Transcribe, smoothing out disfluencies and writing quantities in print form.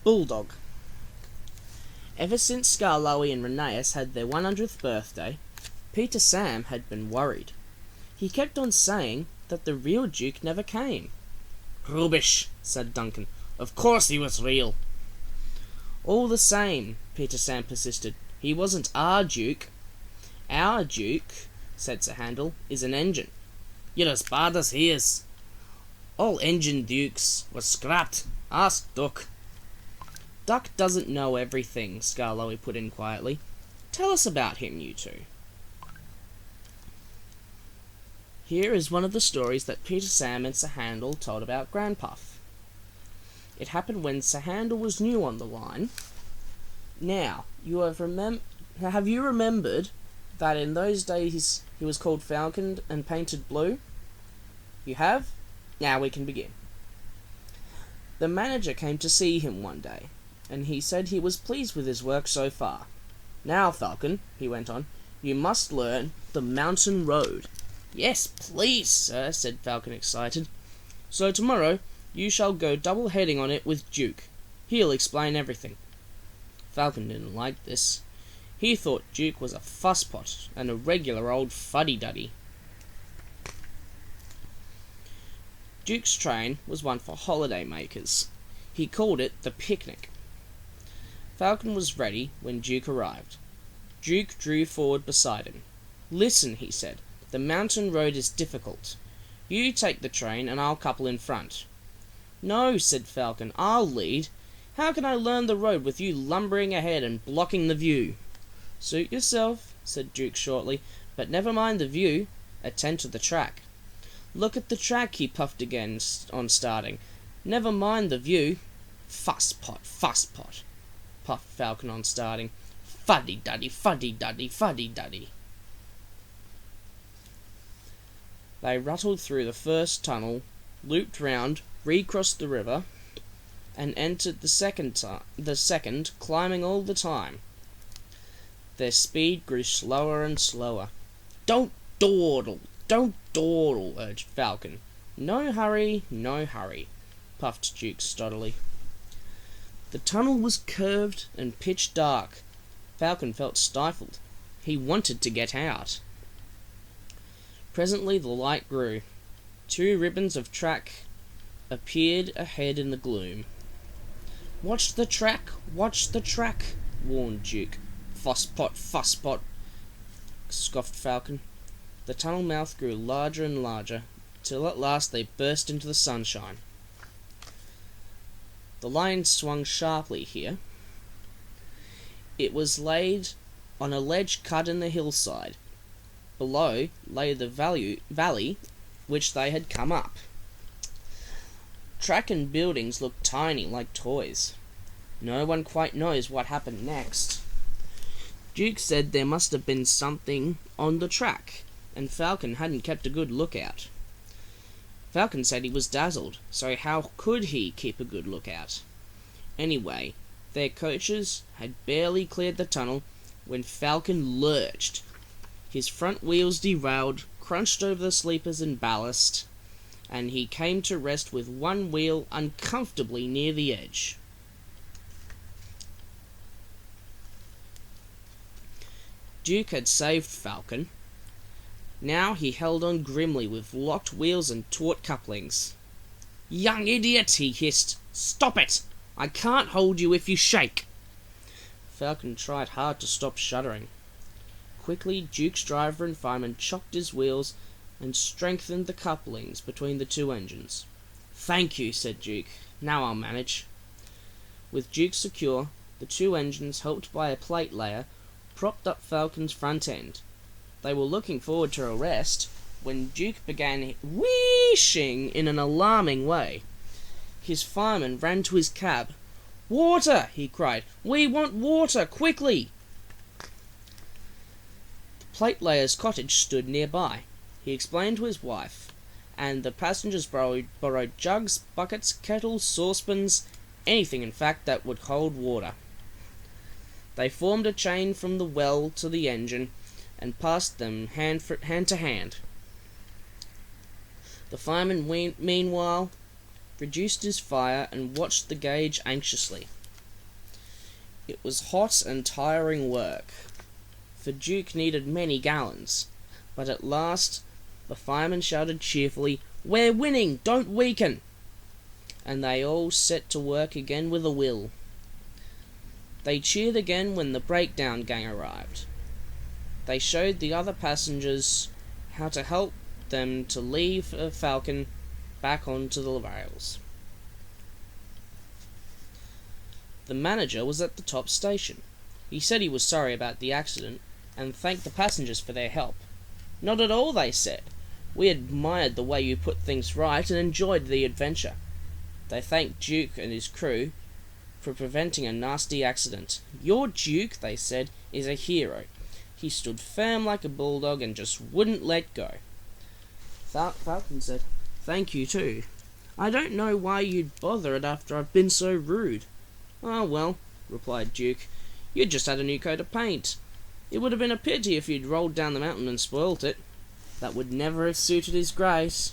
Bulldog. Ever since Skarloey and Rheneas had their 100th birthday, Peter Sam had been worried. He kept on saying that the real Duke never came. "Rubbish," said Duncan. "Of course he was real." All the same, Peter Sam persisted, he wasn't our Duke. Our Duke, said Sir Handel, is an engine. "You're as bad as he is. All engine dukes were scrapped. Ask Duck." Duck doesn't know everything, Skarloey put in quietly. Tell us about him, you two. Here is one of the stories that Peter Sam and Sir Handel told about Grandpuff. It happened when Sir Handel was new on the line. Now, have you remembered that in those days he was called Falcon and painted blue? You have? Now we can begin. The manager came to see him one day, and he said he was pleased with his work so far. "Now, Falcon," he went on, "you must learn the mountain road." "Yes, please, sir," said Falcon, excited. "So tomorrow you shall go double-heading on it with Duke. He'll explain everything." Falcon didn't like this. He thought Duke was a fusspot and a regular old fuddy-duddy. Duke's train was one for holiday-makers. He called it the picnic. Falcon was ready when Duke arrived. Duke drew forward beside him. "Listen," he said, "the mountain road is difficult. You take the train and I'll couple in front." "No," said Falcon, "I'll lead. How can I learn the road with you lumbering ahead and blocking the view?" "Suit yourself," said Duke shortly, "but never mind the view. Attend to the track." "Look at the track," he puffed again on starting. "Never mind the view." "Fusspot, fusspot," puffed Falcon on starting. "Fuddy-duddy, fuddy-duddy, fuddy-duddy." They rattled through the first tunnel, looped round, recrossed the river, and entered the second, climbing all the time. Their speed grew slower and slower. "Don't dawdle, urged Falcon. No hurry, puffed Duke stoutly. The tunnel was curved and pitch dark. Falcon felt stifled. He wanted to get out. Presently the light grew. 2 ribbons of track appeared ahead in the gloom. Watch the track, warned Duke. Fusspot, scoffed Falcon. The tunnel mouth grew larger and larger, till at last they burst into the sunshine. The line swung sharply here. It was laid on a ledge cut in the hillside. Below lay the valley which they had come up. Track and buildings looked tiny, like toys. No one quite knows what happened next. Duke said there must have been something on the track, and Falcon hadn't kept a good lookout. Falcon said he was dazzled, so how could he keep a good lookout? Anyway, their coaches had barely cleared the tunnel when Falcon lurched. His front wheels derailed, crunched over the sleepers and ballast, and he came to rest with one wheel uncomfortably near the edge. Duke had saved Falcon. Now he held on grimly with locked wheels and taut couplings. "Young idiot," he hissed. "Stop it! I can't hold you if you shake." Falcon tried hard to stop shuddering. Quickly, Duke's driver and fireman chocked his wheels and strengthened the couplings between the 2 engines. "Thank you," said Duke. "Now I'll manage." With Duke secure, the 2 engines, helped by a plate layer, propped up Falcon's front end. They were looking forward to a rest when Duke began wheeshing in an alarming way. His fireman ran to his cab. "Water!" he cried. "We want water, quickly!" The plate layer's cottage stood nearby. He explained to his wife, and the passengers borrowed jugs, buckets, kettles, saucepans, anything in fact that would hold water. They formed a chain from the well to the engine and passed them hand to hand. The fireman, meanwhile, reduced his fire and watched the gauge anxiously. It was hot and tiring work, for Duke needed many gallons, but at last the firemen shouted cheerfully, "We're winning! Don't weaken!" And they all set to work again with a will. They cheered again when the breakdown gang arrived. They showed the other passengers how to help them to leave the Falcon back onto the rails. The manager was at the top station. He said he was sorry about the accident and thanked the passengers for their help. "Not at all," they said. "We admired the way you put things right and enjoyed the adventure." They thanked Duke and his crew for preventing a nasty accident. "Your Duke," they said, "is a hero. He stood firm like a bulldog and just wouldn't let go." Falcon said, "Thank you too. I don't know why you'd bother it after I've been so rude." "Oh well," replied Duke, "you'd just had a new coat of paint. It would have been a pity if you'd rolled down the mountain and spoilt it. That would never have suited his grace."